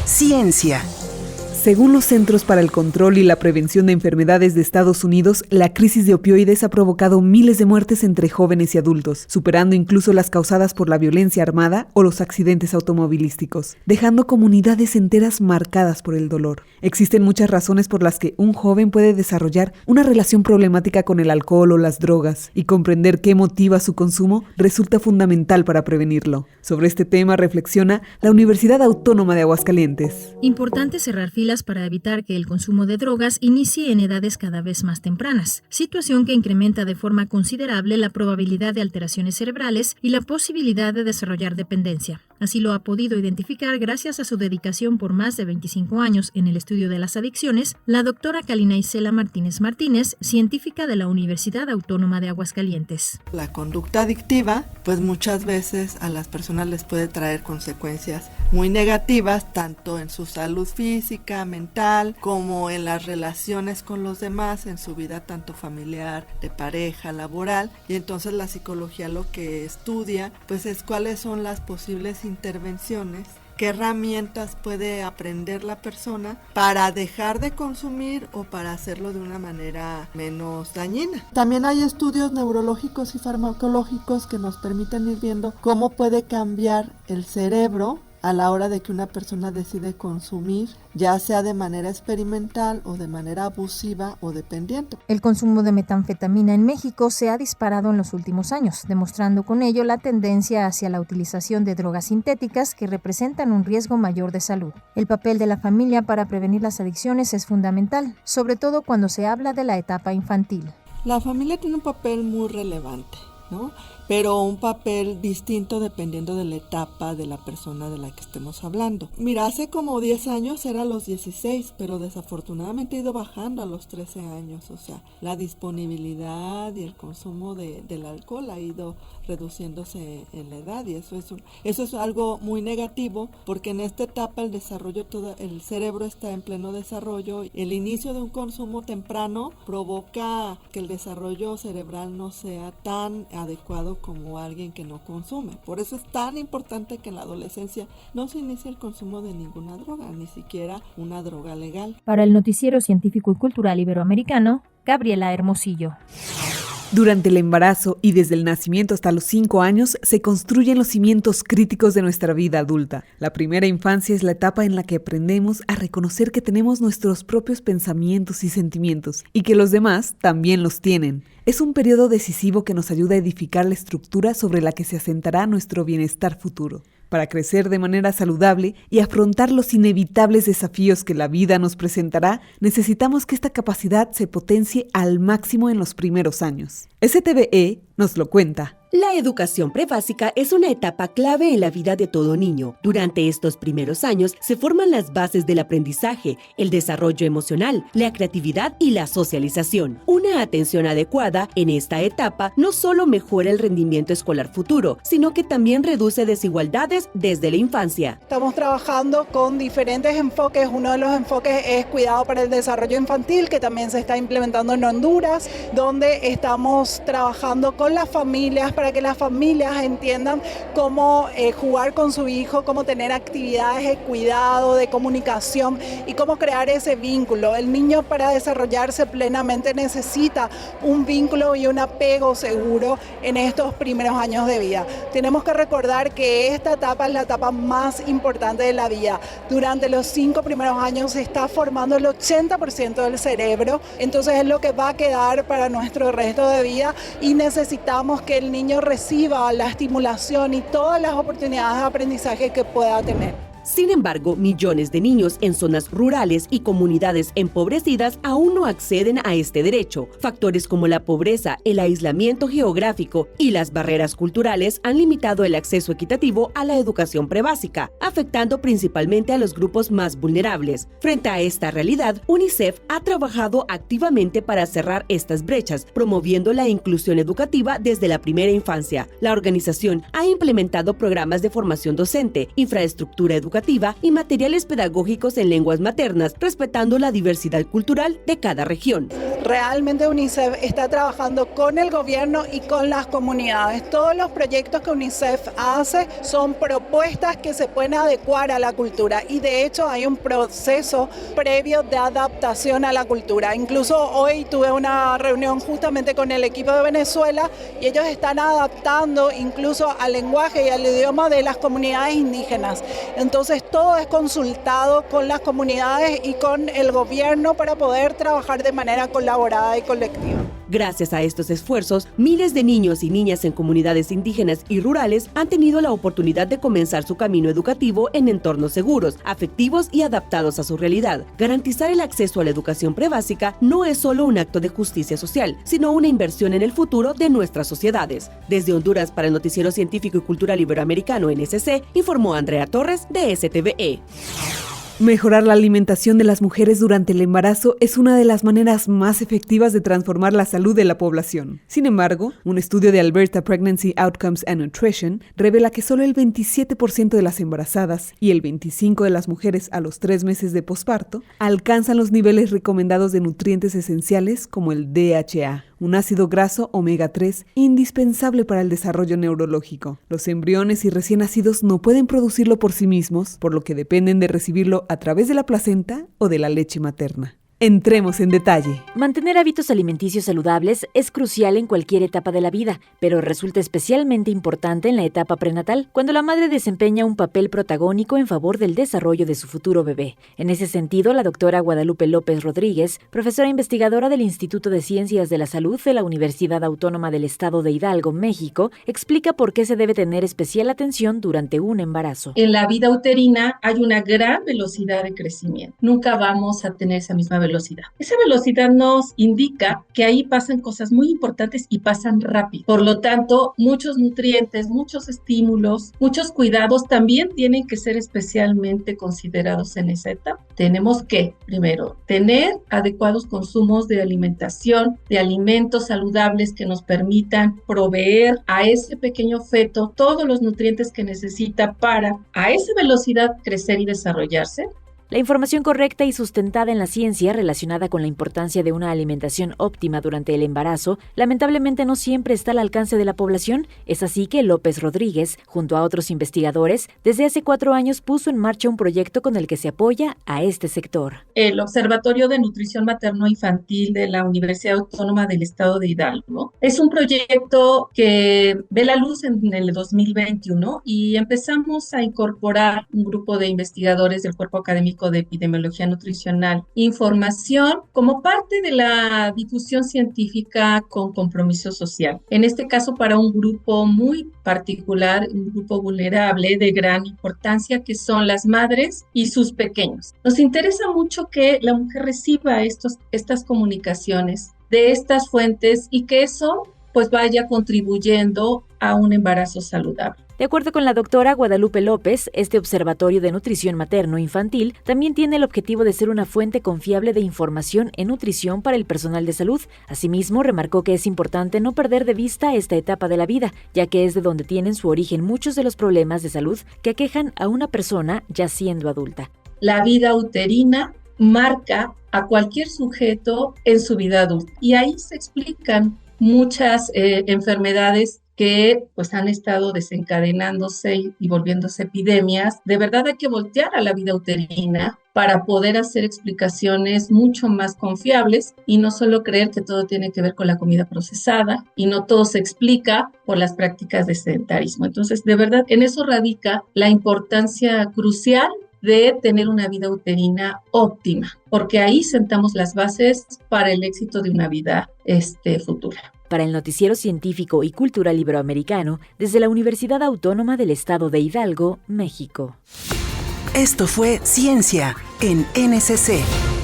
Ciencia. Según los Centros para el Control y la Prevención de Enfermedades de Estados Unidos, la crisis de opioides ha provocado miles de muertes entre jóvenes y adultos, superando incluso las causadas por la violencia armada o los accidentes automovilísticos, dejando comunidades enteras marcadas por el dolor. Existen muchas razones por las que un joven puede desarrollar una relación problemática con el alcohol o las drogas, y comprender qué motiva su consumo resulta fundamental para prevenirlo. Sobre este tema reflexiona la Universidad Autónoma de Aguascalientes. Importante cerrar filas para evitar que el consumo de drogas inicie en edades cada vez más tempranas, situación que incrementa de forma considerable la probabilidad de alteraciones cerebrales y la posibilidad de desarrollar dependencia. Así lo ha podido identificar gracias a su dedicación por más de 25 años en el estudio de las adicciones, la doctora Kalina Isela Martínez Martínez, científica de la Universidad Autónoma de Aguascalientes. La conducta adictiva, pues muchas veces a las personas les puede traer consecuencias muy negativas, tanto en su salud física, mental, como en las relaciones con los demás, en su vida tanto familiar, de pareja, laboral. Y entonces la psicología lo que estudia, pues es cuáles son las posibles intervenciones, qué herramientas puede aprender la persona para dejar de consumir o para hacerlo de una manera menos dañina. También hay estudios neurológicos y farmacológicos que nos permiten ir viendo cómo puede cambiar el cerebro a la hora de que una persona decide consumir, ya sea de manera experimental o de manera abusiva o dependiente. El consumo de metanfetamina en México se ha disparado en los últimos años, demostrando con ello la tendencia hacia la utilización de drogas sintéticas que representan un riesgo mayor de salud. El papel de la familia para prevenir las adicciones es fundamental, sobre todo cuando se habla de la etapa infantil. La familia tiene un papel muy relevante, ¿no? Pero un papel distinto dependiendo de la etapa de la persona de la que estemos hablando. Mira, hace como 10 años era a los 16, pero desafortunadamente ha ido bajando a los 13 años. O sea, la disponibilidad y el consumo del alcohol ha ido reduciéndose en la edad, y eso es algo muy negativo, porque en esta etapa el cerebro está en pleno desarrollo. El inicio de un consumo temprano provoca que el desarrollo cerebral no sea tan adecuado como alguien que no consume. Por eso es tan importante que en la adolescencia no se inicie el consumo de ninguna droga, ni siquiera una droga legal. Para el Noticiero Científico y Cultural Iberoamericano, Gabriela Hermosillo. Durante el embarazo y desde el nacimiento hasta los 5 años se construyen los cimientos críticos de nuestra vida adulta. La primera infancia es la etapa en la que aprendemos a reconocer que tenemos nuestros propios pensamientos y sentimientos y que los demás también los tienen. Es un periodo decisivo que nos ayuda a edificar la estructura sobre la que se asentará nuestro bienestar futuro. Para crecer de manera saludable y afrontar los inevitables desafíos que la vida nos presentará, necesitamos que esta capacidad se potencie al máximo en los primeros años. STVE nos lo cuenta. La educación prebásica es una etapa clave en la vida de todo niño. Durante estos primeros años se forman las bases del aprendizaje, el desarrollo emocional, la creatividad y la socialización. Una atención adecuada en esta etapa no solo mejora el rendimiento escolar futuro, sino que también reduce desigualdades desde la infancia. Estamos trabajando con diferentes enfoques. Uno de los enfoques es cuidado para el desarrollo infantil, que también se está implementando en Honduras, donde estamos trabajando con las familias para que las familias entiendan cómo jugar con su hijo, cómo tener actividades de cuidado, de comunicación y cómo crear ese vínculo. El niño, para desarrollarse plenamente, necesita un vínculo y un apego seguro en estos primeros años de vida. Tenemos que recordar que esta etapa es la etapa más importante de la vida. Durante los 5 primeros años se está formando el 80% del cerebro, entonces es lo que va a quedar para nuestro resto de vida, y necesitamos que el niño reciba la estimulación y todas las oportunidades de aprendizaje que pueda tener. Sin embargo, millones de niños en zonas rurales y comunidades empobrecidas aún no acceden a este derecho. Factores como la pobreza, el aislamiento geográfico y las barreras culturales han limitado el acceso equitativo a la educación prebásica, afectando principalmente a los grupos más vulnerables. Frente a esta realidad, UNICEF ha trabajado activamente para cerrar estas brechas, promoviendo la inclusión educativa desde la primera infancia. La organización ha implementado programas de formación docente, infraestructura educativa educativa y materiales pedagógicos en lenguas maternas, respetando la diversidad cultural de cada región. Realmente UNICEF está trabajando con el gobierno y con las comunidades. Todos los proyectos que UNICEF hace son propuestas que se pueden adecuar a la cultura y de hecho hay un proceso previo de adaptación a la cultura. Incluso hoy tuve una reunión justamente con el equipo de Venezuela y ellos están adaptando incluso al lenguaje y al idioma de las comunidades indígenas. Entonces todo es consultado con las comunidades y con el gobierno para poder trabajar de manera colaborada y colectiva. Gracias a estos esfuerzos, miles de niños y niñas en comunidades indígenas y rurales han tenido la oportunidad de comenzar su camino educativo en entornos seguros, afectivos y adaptados a su realidad. Garantizar el acceso a la educación prebásica no es solo un acto de justicia social, sino una inversión en el futuro de nuestras sociedades. Desde Honduras para el Noticiero Científico y Cultural Iberoamericano NSC, informó Andrea Torres de STVE. Mejorar la alimentación de las mujeres durante el embarazo es una de las maneras más efectivas de transformar la salud de la población. Sin embargo, un estudio de Alberta Pregnancy Outcomes and Nutrition revela que solo el 27% de las embarazadas y el 25% de las mujeres a los 3 meses de posparto alcanzan los niveles recomendados de nutrientes esenciales como el DHA, un ácido graso omega 3 indispensable para el desarrollo neurológico. Los embriones y recién nacidos no pueden producirlo por sí mismos, por lo que dependen de recibirlo a través de la placenta o de la leche materna. Entremos en detalle. Mantener hábitos alimenticios saludables es crucial en cualquier etapa de la vida, pero resulta especialmente importante en la etapa prenatal, cuando la madre desempeña un papel protagónico en favor del desarrollo de su futuro bebé. En ese sentido, la doctora Guadalupe López Rodríguez, profesora investigadora del Instituto de Ciencias de la Salud de la Universidad Autónoma del Estado de Hidalgo, México, explica por qué se debe tener especial atención durante un embarazo. En la vida uterina hay una gran velocidad de crecimiento. Nunca vamos a tener esa misma velocidad. Esa velocidad nos indica que ahí pasan cosas muy importantes y pasan rápido. Por lo tanto, muchos nutrientes, muchos estímulos, muchos cuidados también tienen que ser especialmente considerados en esa etapa. Tenemos que, primero, tener adecuados consumos de alimentación, de alimentos saludables que nos permitan proveer a ese pequeño feto todos los nutrientes que necesita para, a esa velocidad, crecer y desarrollarse. La información correcta y sustentada en la ciencia relacionada con la importancia de una alimentación óptima durante el embarazo, lamentablemente no siempre está al alcance de la población. Es así que López Rodríguez, junto a otros investigadores, desde hace 4 años puso en marcha un proyecto con el que se apoya a este sector. El Observatorio de Nutrición Materno-Infantil de la Universidad Autónoma del Estado de Hidalgo es un proyecto que ve la luz en el 2021 y empezamos a incorporar un grupo de investigadores del Cuerpo Académico de Epidemiología Nutricional, información como parte de la difusión científica con compromiso social. En este caso, para un grupo muy particular, un grupo vulnerable de gran importancia, que son las madres y sus pequeños. Nos interesa mucho que la mujer reciba estas comunicaciones de estas fuentes y que eso pues vaya contribuyendo a un embarazo saludable. De acuerdo con la doctora Guadalupe López, este Observatorio de Nutrición Materno-Infantil también tiene el objetivo de ser una fuente confiable de información en nutrición para el personal de salud. Asimismo, remarcó que es importante no perder de vista esta etapa de la vida, ya que es de donde tienen su origen muchos de los problemas de salud que aquejan a una persona ya siendo adulta. La vida uterina marca a cualquier sujeto en su vida adulta y ahí se explican muchas enfermedades que pues han estado desencadenándose y volviéndose epidemias. De verdad hay que voltear a la vida uterina para poder hacer explicaciones mucho más confiables y no solo creer que todo tiene que ver con la comida procesada y no todo se explica por las prácticas de sedentarismo. Entonces, de verdad, en eso radica la importancia crucial de tener una vida uterina óptima, porque ahí sentamos las bases para el éxito de una vida futura. Para el Noticiero Científico y Cultural Iberoamericano, desde la Universidad Autónoma del Estado de Hidalgo, México. Esto fue Ciencia en NSC.